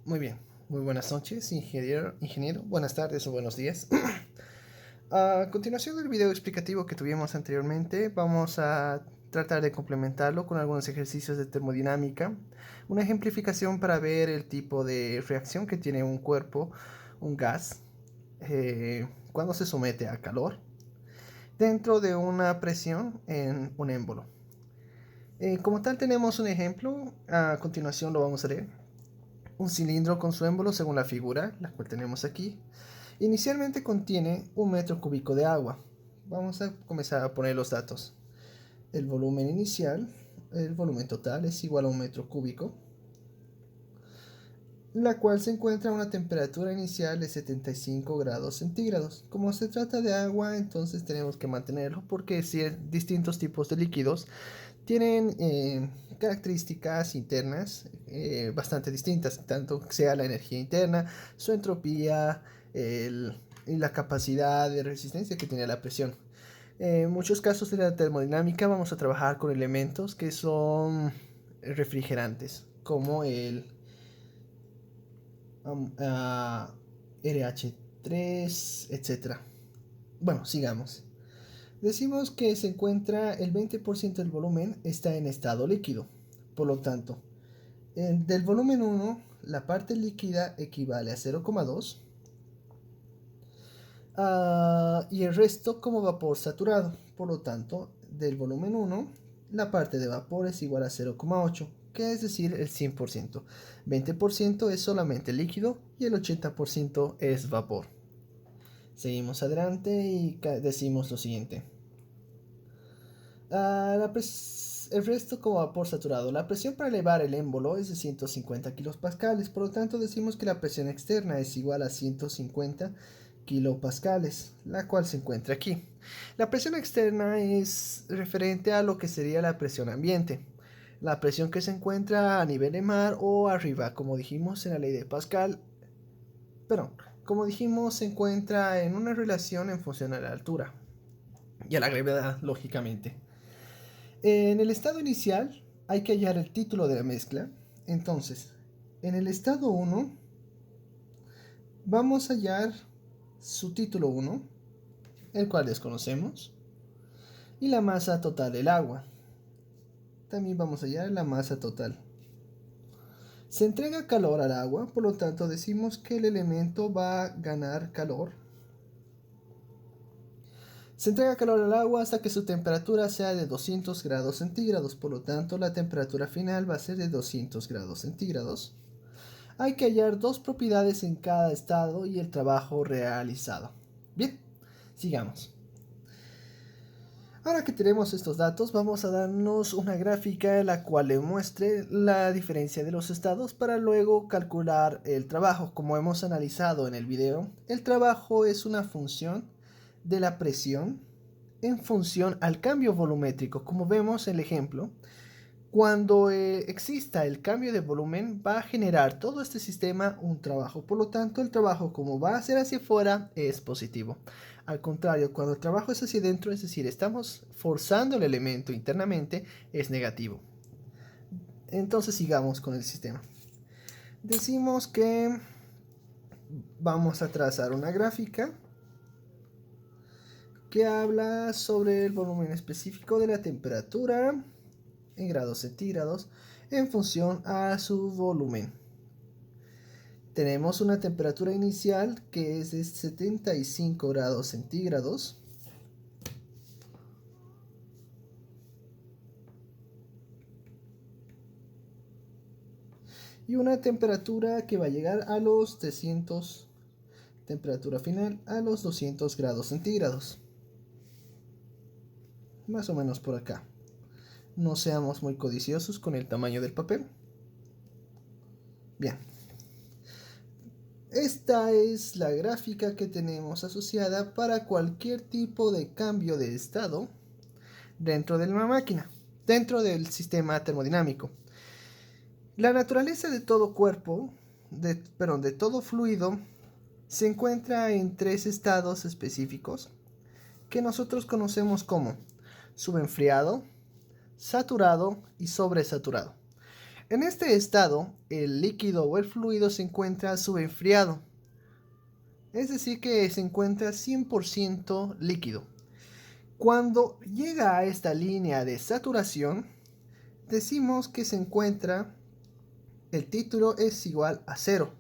Muy bien, muy buenas noches, ingeniero, buenas tardes o buenos días. A continuación del video explicativo que tuvimos anteriormente, vamos a tratar de complementarlo con algunos ejercicios de termodinámica, una ejemplificación para ver el tipo de reacción que tiene un cuerpo, un gas, cuando se somete a calor, dentro de una presión en un émbolo. Como tal tenemos un ejemplo, a continuación lo vamos a leer. Un cilindro con su émbolo según la figura, la cual tenemos aquí. Inicialmente contiene 1 metro cúbico de agua. Vamos a comenzar a poner los datos. El volumen inicial, el volumen total es igual a 1 metro cúbico, la cual se encuentra a una temperatura inicial de 75 grados centígrados. Como se trata de agua, entonces tenemos que mantenerlo porque si distintos tipos de líquidos tienen características internas bastante distintas, tanto sea la energía interna, su entropía y la capacidad de resistencia que tiene la presión. En muchos casos de la termodinámica vamos a trabajar con elementos que son refrigerantes, como el RH3, etc. Bueno, sigamos. Decimos que se encuentra el 20% del volumen está en estado líquido. Por lo tanto, del volumen 1, la parte líquida equivale a 0,2 y el resto como vapor saturado. Por lo tanto, del volumen 1, la parte de vapor es igual a 0,8, que es decir, el 100%. 20% es solamente líquido y el 80% es vapor. Seguimos adelante y decimos lo siguiente. El resto como vapor saturado. La presión para elevar el émbolo es de 150 kilopascales, por lo tanto decimos que la presión externa es igual a 150 kilopascales, la cual se encuentra aquí. La presión externa es referente a lo que sería la presión ambiente, la presión que se encuentra a nivel de mar o arriba, como dijimos en la ley de Pascal. Pero, como dijimos, se encuentra en una relación en función a la altura y a la gravedad, lógicamente. En el estado inicial hay que hallar el título de la mezcla. Entonces, en el estado 1 vamos a hallar su título 1, el cual desconocemos, y la masa total del agua. También vamos a hallar la masa total. Se entrega calor al agua, por lo tanto decimos que el elemento va a ganar calor. Se entrega calor al agua hasta que su temperatura sea de 200 grados centígrados, por lo tanto la temperatura final va a ser de 200 grados centígrados. Hay que hallar dos propiedades en cada estado y el trabajo realizado. Bien, sigamos. Ahora que tenemos estos datos, vamos a darnos una gráfica en la cual le muestre la diferencia de los estados para luego calcular el trabajo. Como hemos analizado en el video, el trabajo es una función de la presión en función al cambio volumétrico. Como vemos en el ejemplo, cuando exista el cambio de volumen va a generar todo este sistema un trabajo. Por lo tanto, el trabajo como va a ser hacia afuera es positivo. Al contrario, cuando el trabajo es hacia adentro, es decir, estamos forzando el elemento internamente, es negativo. Entonces sigamos con el sistema. Decimos que vamos a trazar una gráfica que habla sobre el volumen específico de la temperatura en grados centígrados en función a su volumen. Tenemos una temperatura inicial que es de 75 grados centígrados. Y una temperatura que va a llegar a los 300, temperatura final a los 200 grados centígrados. Más o menos por acá. No seamos muy codiciosos con el tamaño del papel. Bien. Esta es la gráfica que tenemos asociada para cualquier tipo de cambio de estado dentro de la máquina, dentro del sistema termodinámico. La naturaleza de todo cuerpo, de todo fluido, se encuentra en tres estados específicos que nosotros conocemos como subenfriado, saturado y sobresaturado. En este estado, el líquido o el fluido se encuentra subenfriado, es decir que se encuentra 100% líquido. Cuando llega a esta línea de saturación, decimos que se encuentra, el título es igual a cero.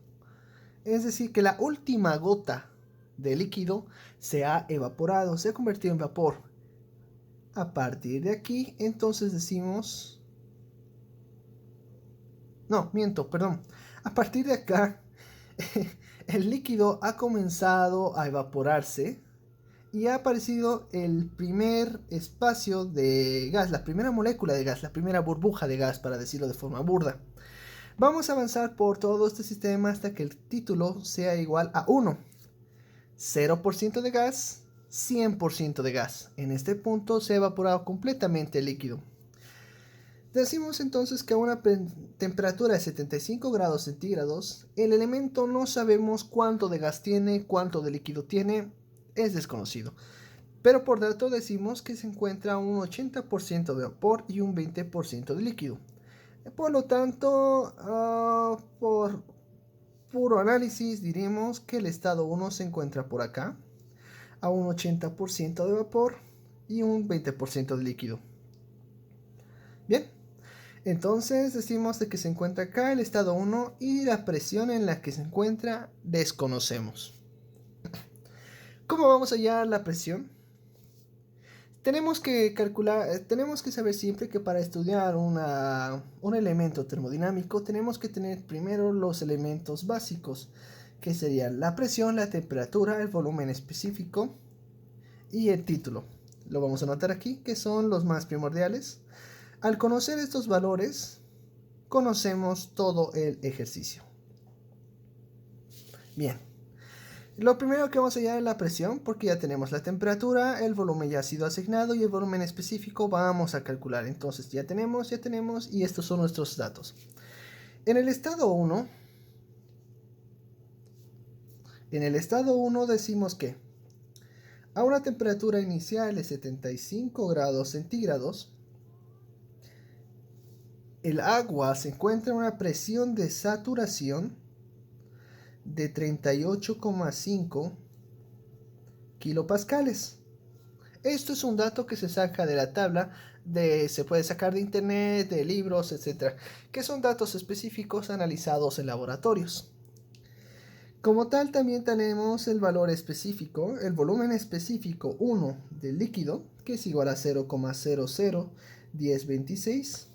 Es decir que la última gota de líquido se ha evaporado, se ha convertido en vapor. A partir de aquí, entonces decimos... No, miento, perdón. A partir de acá, el líquido ha comenzado a evaporarse y ha aparecido el primer espacio de gas, la primera molécula de gas, la primera burbuja de gas, para decirlo de forma burda. Vamos a avanzar por todo este sistema hasta que el título sea igual a 1. 0% de gas, 100% de gas. En este punto se ha evaporado completamente el líquido. Decimos entonces que a una temperatura de 75 grados centígrados, el elemento no sabemos cuánto de gas tiene, cuánto de líquido tiene, es desconocido. Pero por dato decimos que se encuentra un 80% de vapor y un 20% de líquido. Por lo tanto, por puro análisis diremos que el estado 1 se encuentra por acá, a un 80% de vapor y un 20% de líquido. Bien, entonces decimos de que se encuentra acá el estado 1 y la presión en la que se encuentra desconocemos. ¿Cómo vamos a hallar la presión? Tenemos que calcular, tenemos que saber siempre que para estudiar un elemento termodinámico tenemos que tener primero los elementos básicos, que serían la presión, la temperatura, el volumen específico y el título. Lo vamos a anotar aquí, que son los más primordiales. Al conocer estos valores, conocemos todo el ejercicio. Bien. Lo primero que vamos a hallar es la presión, porque ya tenemos la temperatura, el volumen ya ha sido asignado y el volumen específico vamos a calcular. Entonces ya tenemos y estos son nuestros datos. En el estado 1, decimos que a una temperatura inicial de 75 grados centígrados, el agua se encuentra en una presión de saturación de 38,5 kilopascales. Esto es un dato que se saca de la tabla, se puede sacar de internet, de libros, etc. Que son datos específicos analizados en laboratorios. Como tal, también tenemos el valor específico, el volumen específico 1 del líquido, que es igual a 0,001026.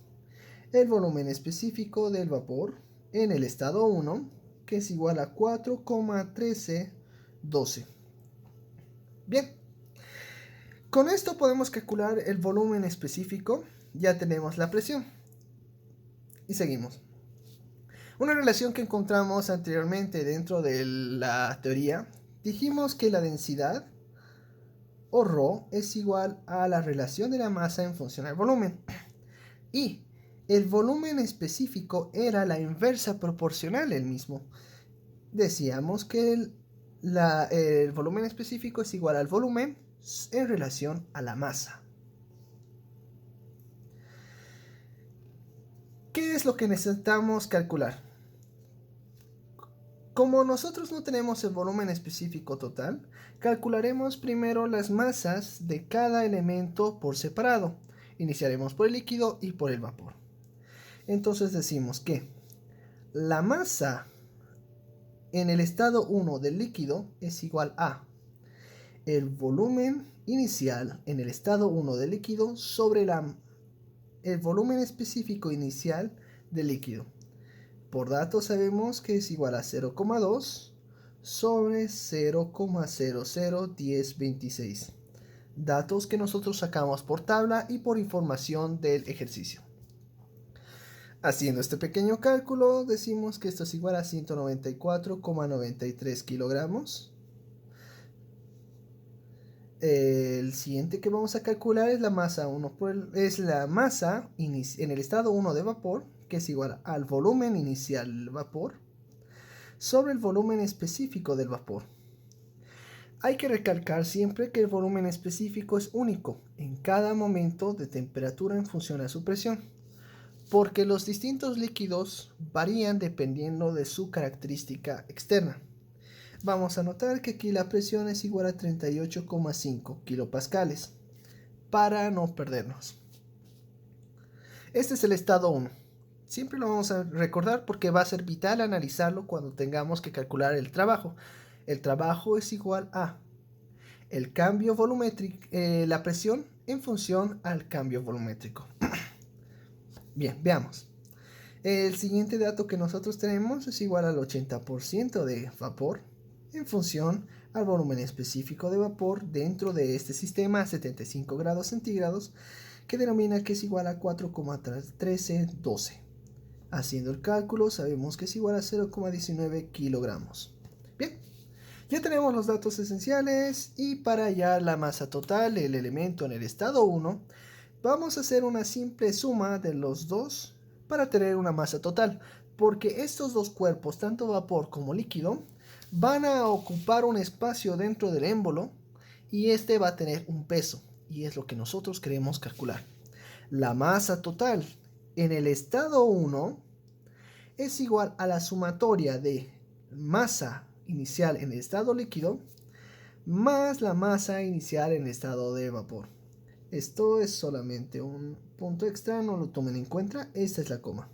El volumen específico del vapor en el estado 1, que es igual a 4,1312. Bien. Con esto podemos calcular el volumen específico, ya tenemos la presión. Y seguimos. Una relación que encontramos anteriormente dentro de la teoría, dijimos que la densidad, o ρ, es igual a la relación de la masa en función al volumen. Y el volumen específico era la inversa proporcional del mismo. Decíamos que el volumen específico es igual al volumen en relación a la masa. ¿Qué es lo que necesitamos calcular? Como nosotros no tenemos el volumen específico total, calcularemos primero las masas de cada elemento por separado. Iniciaremos por el líquido y por el vapor. Entonces decimos que la masa en el estado 1 del líquido es igual a el volumen inicial en el estado 1 del líquido sobre el volumen específico inicial del líquido. Por datos sabemos que es igual a 0,2 sobre 0,001026. Datos que nosotros sacamos por tabla y por información del ejercicio. Haciendo este pequeño cálculo, decimos que esto es igual a 194,93 kilogramos. El siguiente que vamos a calcular es la masa 1 es la masa en el estado 1 de vapor, que es igual al volumen inicial del vapor sobre el volumen específico del vapor. Hay que recalcar siempre que el volumen específico es único en cada momento de temperatura en función a su presión. porque los distintos líquidos varían dependiendo de su característica externa. Vamos a notar que aquí la presión es igual a 38,5 kilopascales, para no perdernos. Este es el estado 1. Siempre lo vamos a recordar porque va a ser vital analizarlo cuando tengamos que calcular el trabajo. El trabajo es igual a el cambio volumétrico, la presión en función al cambio volumétrico. Bien, veamos. El siguiente dato que nosotros tenemos es igual al 80% de vapor en función al volumen específico de vapor dentro de este sistema a 75 grados centígrados, que denomina que es igual a 4,1312. Haciendo el cálculo sabemos que es igual a 0,19 kilogramos. Bien, ya tenemos los datos esenciales y para hallar la masa total del elemento en el estado 1, vamos a hacer una simple suma de los dos para tener una masa total, porque estos dos cuerpos, tanto vapor como líquido, van a ocupar un espacio dentro del émbolo y este va a tener un peso, y es lo que nosotros queremos calcular. La masa total en el estado 1 es igual a la sumatoria de masa inicial en el estado líquido más la masa inicial en el estado de vapor. Esto es solamente un punto extra, no lo tomen en cuenta, esta es la coma.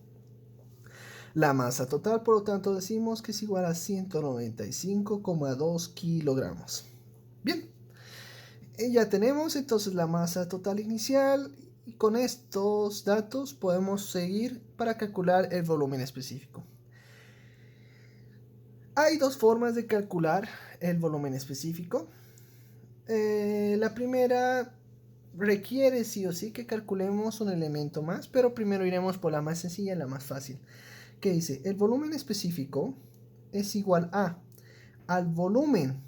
La masa total, por lo tanto, decimos que es igual a 195,2 kilogramos. Bien, ya tenemos entonces la masa total inicial y con estos datos podemos seguir para calcular el volumen específico. Hay dos formas de calcular el volumen específico. La primera requiere sí o sí que calculemos un elemento más, pero primero iremos por la más sencilla y la más fácil, que dice el volumen específico es igual al volumen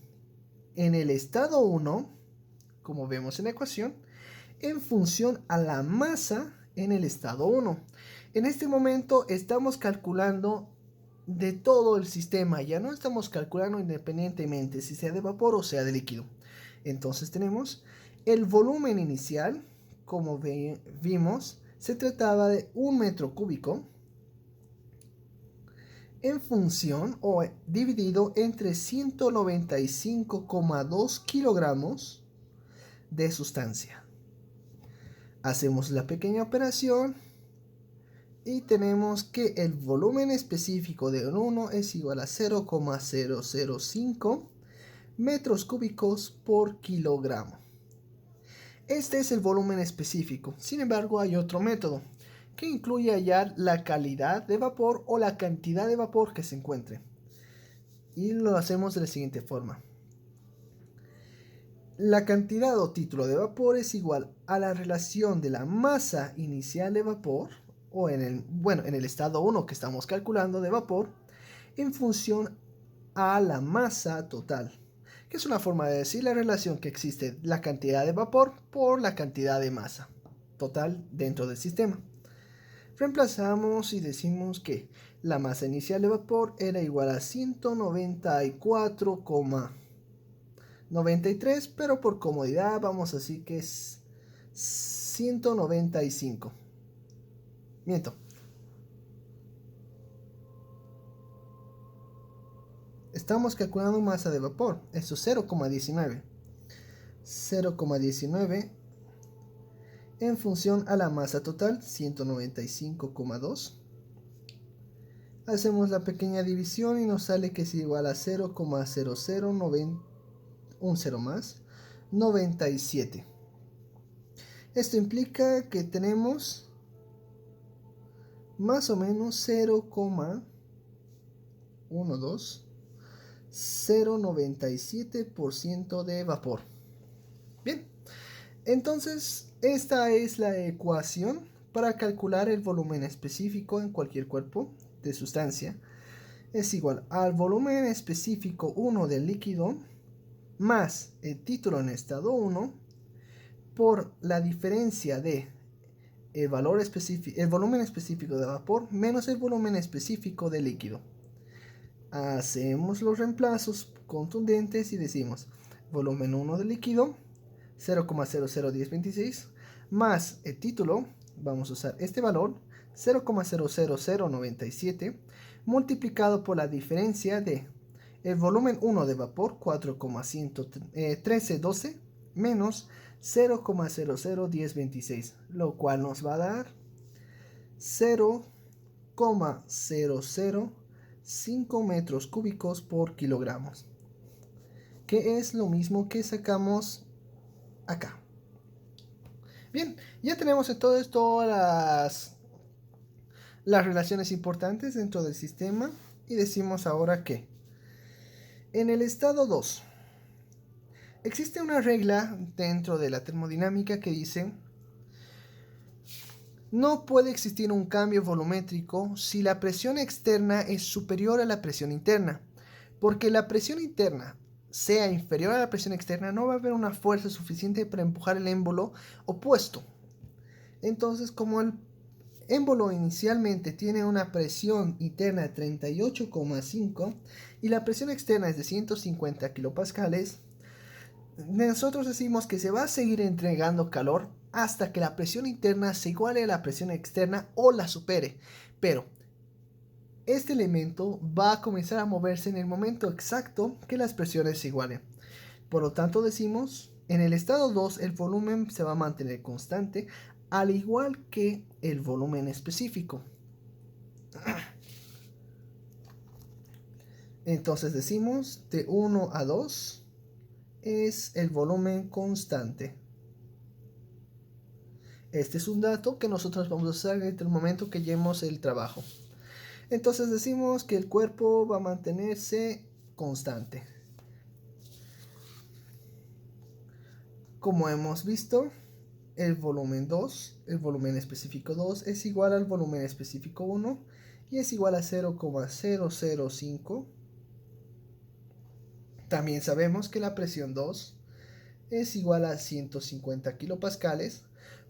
en el estado 1, como vemos en la ecuación, en función a la masa en el estado 1. En este momento estamos calculando de todo el sistema, ya no estamos calculando independientemente si sea de vapor o sea de líquido. Entonces tenemos el volumen inicial, como vimos, se trataba de 1 metro cúbico en función o dividido entre 195,2 kilogramos de sustancia. Hacemos la pequeña operación y tenemos que el volumen específico de 1 es igual a 0,005 metros cúbicos por kilogramo. Este es el volumen específico. Sin embargo, hay otro método que incluye hallar la calidad de vapor o la cantidad de vapor que se encuentre. Y lo hacemos de la siguiente forma. La cantidad o título de vapor es igual a la relación de la masa inicial de vapor, o en el estado 1 que estamos calculando de vapor, en función a la masa total, que es una forma de decir la relación que existe la cantidad de vapor por la cantidad de masa total dentro del sistema. Reemplazamos y decimos que la masa inicial de vapor era igual a 194,93, pero por comodidad vamos a decir que es 195. Miento. Estamos calculando masa de vapor, eso es 0,19. 0,19 en función a la masa total, 195,2. Hacemos la pequeña división y nos sale que es igual a 0,0090, un 0 más, 97. Esto implica que tenemos más o menos 0,097% de vapor. Bien, entonces esta es la ecuación para calcular el volumen específico en cualquier cuerpo de sustancia. Es igual al volumen específico 1 del líquido más el título en estado 1 por la diferencia de el volumen específico de vapor menos el volumen específico de líquido. Hacemos los reemplazos contundentes y decimos volumen 1 del líquido 0,001026 más el título, vamos a usar este valor 0,00097 multiplicado por la diferencia de el volumen 1 de vapor 4,11312 menos 0,001026, lo cual nos va a dar 0,005 metros cúbicos por kilogramos, que es lo mismo que sacamos acá. Bien, ya tenemos entonces todas las relaciones importantes dentro del sistema y decimos ahora que en el estado 2 existe una regla dentro de la termodinámica que dice: no puede existir un cambio volumétrico si la presión externa es superior a la presión interna, porque la presión interna sea inferior a la presión externa, no va a haber una fuerza suficiente para empujar el émbolo opuesto. Entonces, como el émbolo inicialmente tiene una presión interna de 38,5 y la presión externa es de 150 kilopascales, nosotros decimos que se va a seguir entregando calor hasta que la presión interna se iguale a la presión externa o la supere. Pero este elemento va a comenzar a moverse en el momento exacto que las presiones se igualen. Por lo tanto decimos, en el estado 2 el volumen se va a mantener constante, al igual que el volumen específico. Entonces decimos de 1 a 2 es el volumen constante. Este es un dato que nosotros vamos a usar en el momento que llevemos el trabajo. Entonces decimos que el cuerpo va a mantenerse constante. Como hemos visto, el volumen 2, el volumen específico 2 es igual al volumen específico 1 y es igual a 0,005. También sabemos que la presión 2 es igual a 150 kilopascales,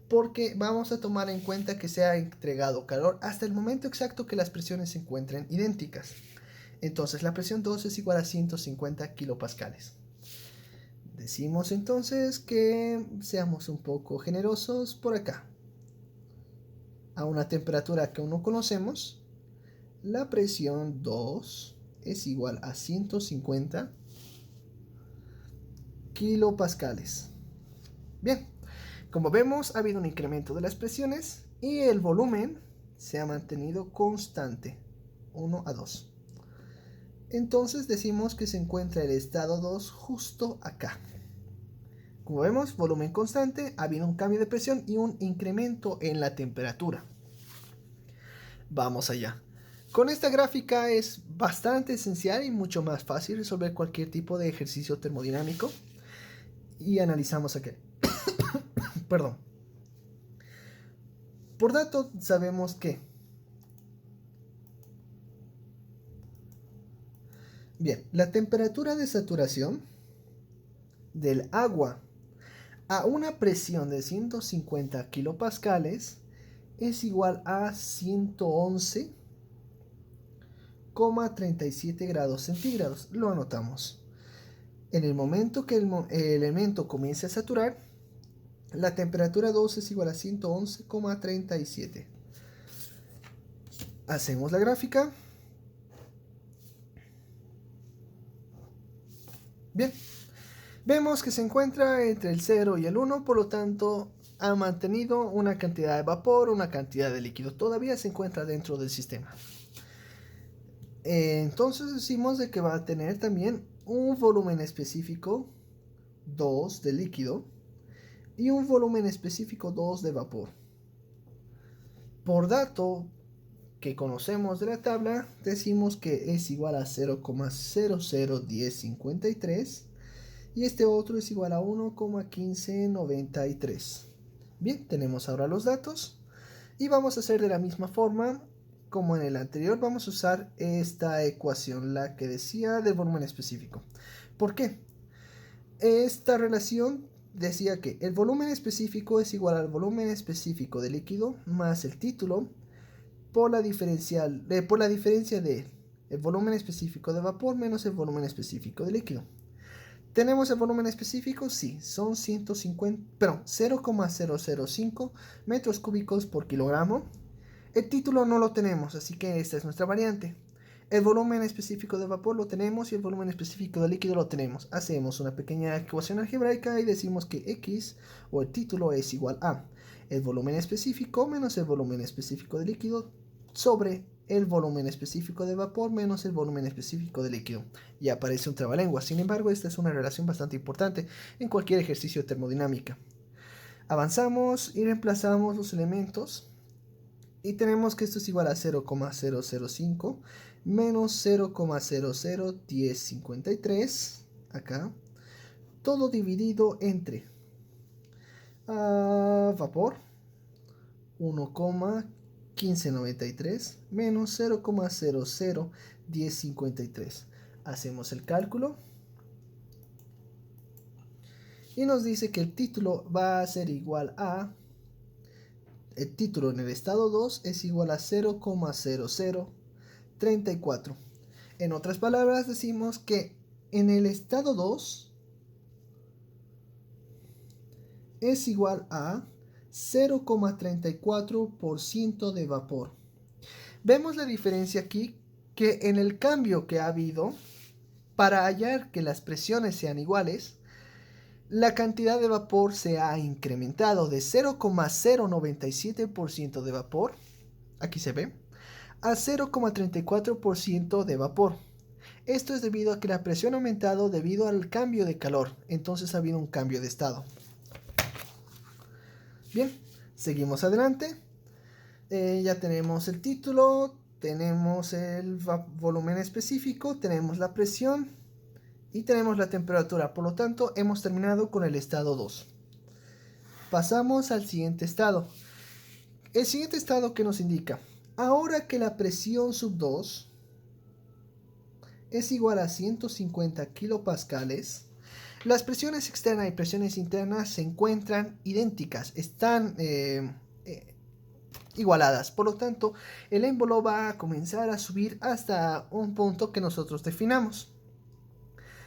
porque vamos a tomar en cuenta que se ha entregado calor hasta el momento exacto que las presiones se encuentren idénticas. Entonces la presión 2 es igual a 150 kilopascales. Decimos entonces que seamos un poco generosos por acá. A una temperatura que aún no conocemos, la presión 2 es igual a 150 kilopascales. Bien, como vemos ha habido un incremento de las presiones y el volumen se ha mantenido constante, 1 a 2. Entonces decimos que se encuentra el estado 2 justo acá. Como vemos, volumen constante, ha habido un cambio de presión y un incremento en la temperatura. Vamos allá. Con esta gráfica es bastante esencial y mucho más fácil resolver cualquier tipo de ejercicio termodinámico. Y analizamos aquí. Perdón. Por dato, sabemos que bien, la temperatura de saturación del agua a una presión de 150 kilopascales es igual a 111,37 grados centígrados. Lo anotamos. En el momento que el elemento comience a saturar, la temperatura 2 es igual a 111,37. Hacemos la gráfica. Bien, vemos que se encuentra entre el 0 y el 1, por lo tanto ha mantenido una cantidad de vapor, una cantidad de líquido. Todavía se encuentra dentro del sistema. Entonces decimos de que va a tener también un volumen específico 2 de líquido y un volumen específico 2 de vapor. Por dato que conocemos de la tabla, decimos que es igual a 0,001053 y este otro es igual a 1,1593. Bien, tenemos ahora los datos y vamos a hacer de la misma forma como en el anterior. Vamos a usar esta ecuación, la que decía del volumen específico. ¿Por qué? Esta relación decía que el volumen específico es igual al volumen específico de líquido más el título por la diferencia de el volumen específico de vapor menos el volumen específico de líquido. ¿Tenemos el volumen específico? Sí, son 0,005 metros cúbicos por kilogramo. El título no lo tenemos, así que esta es nuestra variante. El volumen específico de vapor lo tenemos y el volumen específico de líquido lo tenemos. Hacemos una pequeña ecuación algebraica y decimos que X o el título es igual a el volumen específico menos el volumen específico de líquido sobre el volumen específico de vapor menos el volumen específico de líquido. Y aparece un trabalenguas. Sin embargo, esta es una relación bastante importante en cualquier ejercicio de termodinámica. Avanzamos y reemplazamos los elementos. Y tenemos que esto es igual a 0,005 menos 0,001053, acá, todo dividido entre vapor, 1,1593 menos 0,001053. Hacemos el cálculo y nos dice que el título va a ser igual a... El título en el estado 2 es igual a 0,0034. En otras palabras, decimos que en el estado 2 es igual a 0,34% de vapor. Vemos la diferencia aquí, que en el cambio que ha habido, para hallar que las presiones sean iguales, la cantidad de vapor se ha incrementado de 0,097% de vapor, aquí se ve, a 0,34% de vapor. Esto es debido a que la presión ha aumentado debido al cambio de calor, entonces ha habido un cambio de estado. Bien, seguimos adelante. Ya tenemos el título, tenemos el volumen específico, tenemos la presión y tenemos la temperatura. Por lo tanto, hemos terminado con el estado 2. Pasamos al siguiente estado. El siguiente estado que nos indica, ahora que la presión sub 2 es igual a 150 kilopascales, las presiones externas y presiones internas se encuentran idénticas, están igualadas. Por lo tanto, el émbolo va a comenzar a subir hasta un punto que nosotros definamos.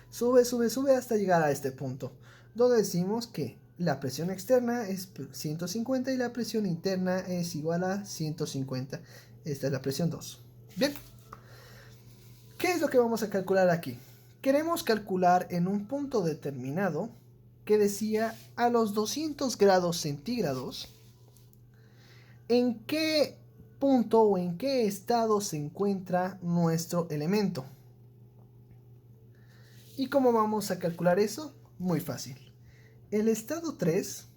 Sube, sube, sube hasta llegar a este punto, donde decimos que la presión externa es 150 y la presión interna es igual a 150. Esta es la presión 2. Bien. ¿Qué es lo que vamos a calcular aquí? Queremos calcular en un punto determinado que decía a los 200 grados centígrados en qué punto o en qué estado se encuentra nuestro elemento. ¿Y cómo vamos a calcular eso? Muy fácil. El estado 3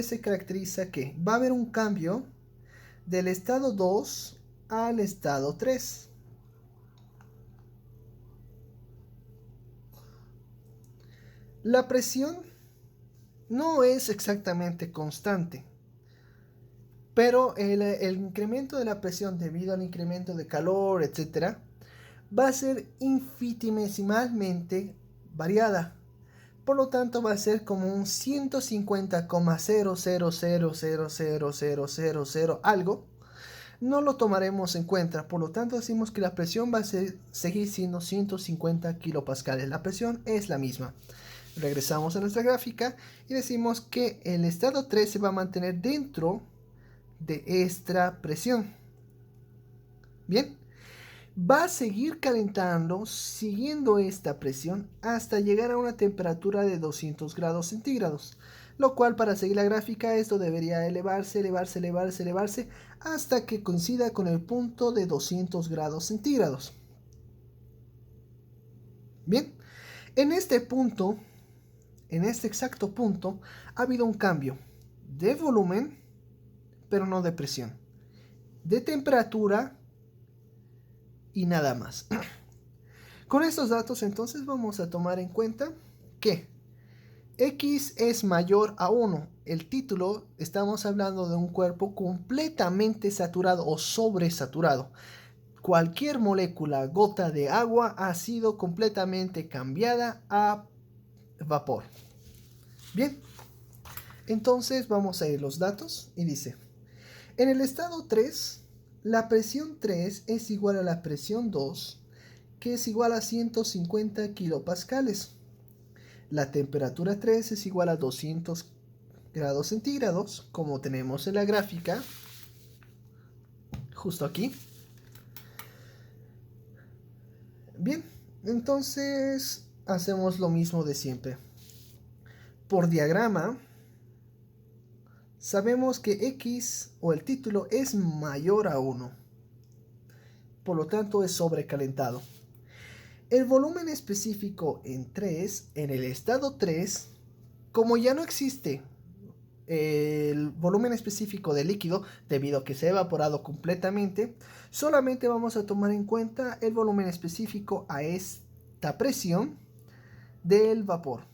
se caracteriza que va a haber un cambio del estado 2 al estado 3. La presión no es exactamente constante, pero el incremento de la presión debido al incremento de calor, etc., va a ser infinitesimalmente variada. Por lo tanto, va a ser como un 150,000000000 algo. No lo tomaremos en cuenta, por lo tanto decimos que la presión va a seguir siendo 150 kilopascales. La presión es la misma. Regresamos a nuestra gráfica y decimos que el estado 3 se va a mantener dentro de esta presión. Bien, va a seguir calentando siguiendo esta presión hasta llegar a una temperatura de 200 grados centígrados. Lo cual, para seguir la gráfica, esto debería elevarse, elevarse, elevarse, elevarse hasta que coincida con el punto de 200 grados centígrados. Bien, en este punto, en este exacto punto, ha habido un cambio de volumen, pero no de presión, de temperatura y nada más. Con estos datos, entonces, vamos a tomar en cuenta que X es mayor a 1. El título, estamos hablando de un cuerpo completamente saturado o sobresaturado. Cualquier molécula, gota de agua, ha sido completamente cambiada a vapor. Bien, entonces vamos a ir los datos y dice, en el estado 3, la presión 3 es igual a la presión 2, que es igual a 150 kilopascales. La temperatura 3 es igual a 200 grados centígrados, como tenemos en la gráfica, justo aquí. Bien, entonces hacemos lo mismo de siempre. Por diagrama, sabemos que X o el título es mayor a 1. Por lo tanto es sobrecalentado. El volumen específico en el estado 3, como ya no existe el volumen específico del líquido debido a que se ha evaporado completamente, solamente vamos a tomar en cuenta el volumen específico a esta presión del vapor.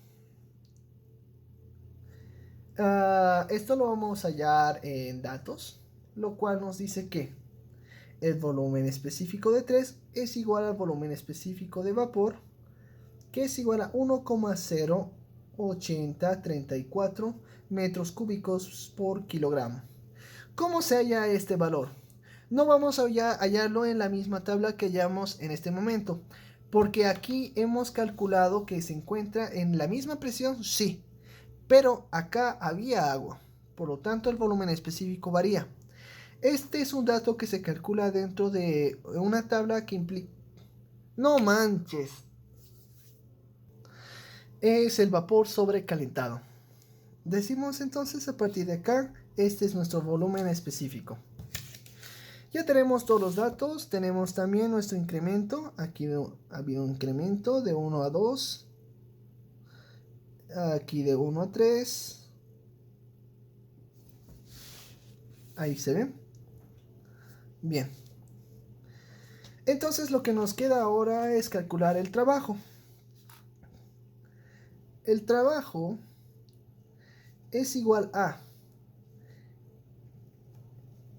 Esto lo vamos a hallar en datos, lo cual nos dice que el volumen específico de 3 es igual al volumen específico de vapor, que es igual a 1,0834 metros cúbicos por kilogramo. ¿Cómo se halla este valor? No vamos a hallarlo en la misma tabla que hallamos en este momento, porque aquí hemos calculado que se encuentra en la misma presión, sí, pero acá había agua, por lo tanto el volumen específico varía. Este es un dato que se calcula dentro de una tabla que implica... ¡No manches! Es el vapor sobrecalentado. Decimos entonces a partir de acá, este es nuestro volumen específico. Ya tenemos todos los datos, tenemos también nuestro incremento. Aquí ha habido un incremento de 1 a 2. Aquí de 1 a 3. Ahí se ve. Bien. Entonces lo que nos queda ahora es calcular el trabajo. El trabajo es igual a...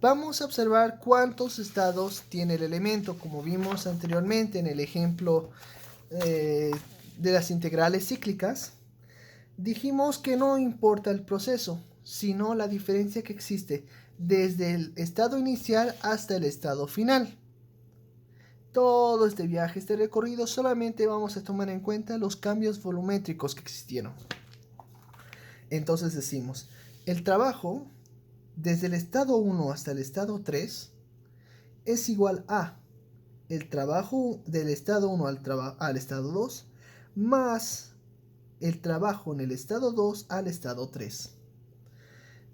Vamos a observar cuántos estados tiene el elemento, como vimos anteriormente en el ejemplo de las integrales cíclicas. Dijimos que no importa el proceso, sino la diferencia que existe desde el estado inicial hasta el estado final. Todo este viaje, este recorrido, solamente vamos a tomar en cuenta los cambios volumétricos que existieron. Entonces decimos, el trabajo desde el estado 1 hasta el estado 3 es igual a el trabajo del estado 1 al estado 2 más el trabajo en el estado 2 al estado 3.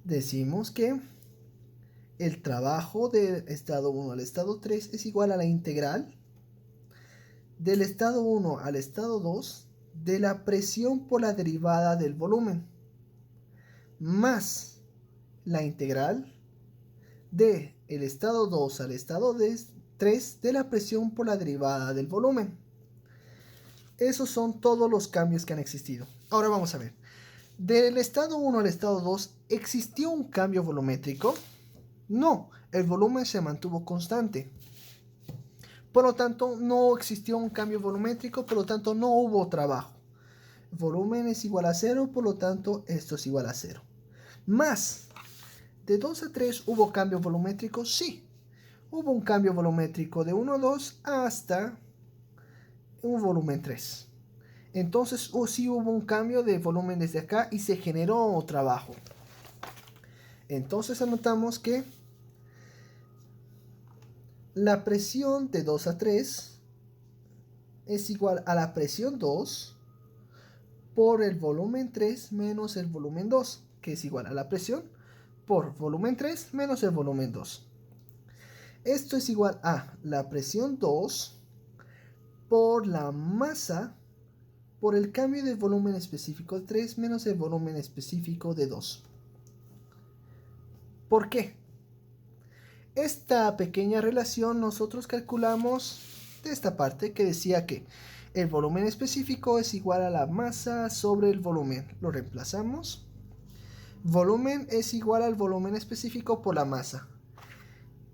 Decimos que el trabajo del estado 1 al estado 3 es igual a la integral del estado 1 al estado 2 de la presión por la derivada del volumen más la integral de el estado 2 al estado 3 de la presión por la derivada del volumen. Esos son todos los cambios que han existido. Ahora vamos a ver. Del estado 1 al estado 2, ¿existió un cambio volumétrico? No, el volumen se mantuvo constante. Por lo tanto, no existió un cambio volumétrico, por lo tanto, no hubo trabajo. El volumen es igual a 0, por lo tanto, esto es igual a 0. Más, de 2 a 3, ¿hubo cambio volumétrico? Sí. Hubo un cambio volumétrico de 1 a 2 hasta un volumen 3. Entonces, sí hubo un cambio de volumen desde acá y se generó trabajo. Entonces anotamos que la presión de 2 a 3 es igual a la presión 2 por el volumen 3 menos el volumen 2, que es igual a la presión por volumen 3 menos el volumen 2. Esto es igual a la presión 2 por la masa por el cambio del volumen específico de 3 menos el volumen específico de 2. ¿Por qué? Esta pequeña relación nosotros calculamos de esta parte que decía que el volumen específico es igual a la masa sobre el volumen. Lo reemplazamos. Volumen es igual al volumen específico por la masa.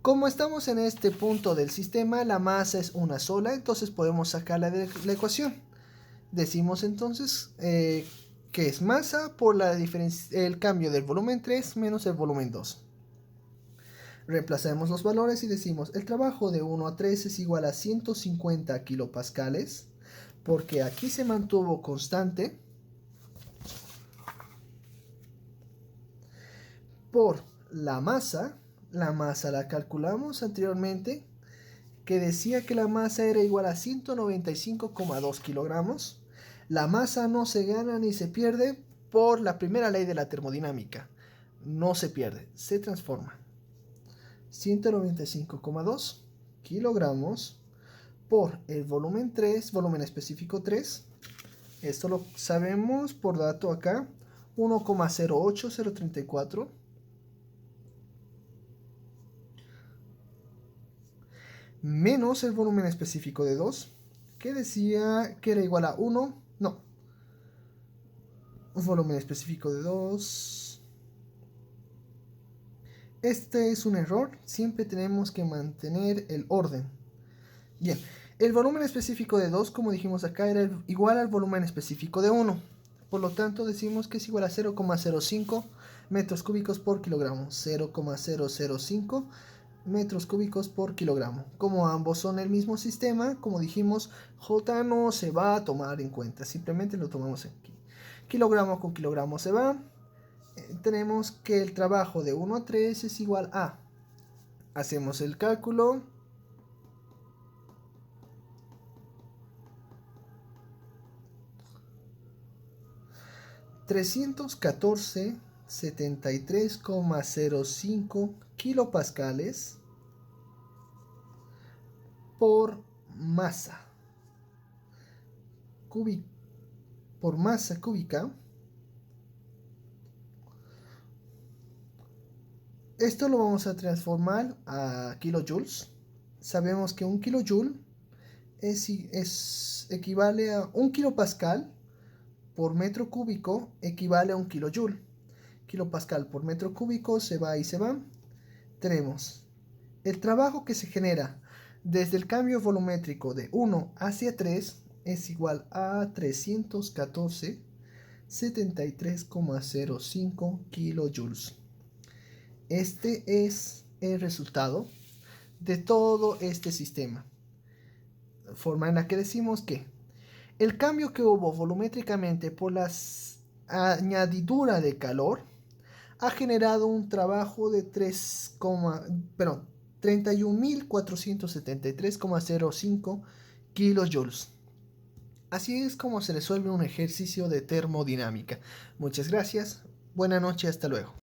Como estamos en este punto del sistema, la masa es una sola, entonces podemos sacarla de la ecuación. Decimos entonces que es masa por el cambio del volumen 3 menos el volumen 2. Reemplazamos los valores y decimos el trabajo de 1 a 3 es igual a 150 kilopascales, porque aquí se mantuvo constante. por la masa la calculamos anteriormente, que decía que la masa era igual a 195,2 kilogramos. La masa no se gana ni se pierde por la primera ley de la termodinámica. No se pierde, se transforma. 195,2 kilogramos por el volumen 3, volumen específico 3. Esto lo sabemos por dato acá, 1,08034. Menos el volumen específico de 2, que decía que era igual a 1, no, volumen específico de 2. Este es un error, siempre tenemos que mantener el orden. Bien, el volumen específico de 2, como dijimos acá, era igual al volumen específico de 1. Por lo tanto, decimos que es igual a 0,05 metros cúbicos por kilogramo. 0,005 metros cúbicos por kilogramo. Como ambos son el mismo sistema, como dijimos, J no se va a tomar en cuenta, simplemente lo tomamos aquí. Kilogramo con kilogramo se va. Tenemos que el trabajo de 1 a 3 es igual a, hacemos el cálculo, 314,73,05 kilopascales por masa cúbica. Esto lo vamos a transformar a kilojoules. Sabemos que un kilojoule equivale a un kilopascal por metro cúbico, equivale a un kilojoule. Kilopascal por metro cúbico se va y se va. Tenemos el trabajo que se genera desde el cambio volumétrico de 1 hacia 3 es igual a 314,73,05 kilojoules. Este es el resultado de todo este sistema. Forma en la que decimos que el cambio que hubo volumétricamente por la añadidura de calor ha generado un trabajo de 31.473,05 kilojoules. Así es como se resuelve un ejercicio de termodinámica. Muchas gracias, buena noche, hasta luego.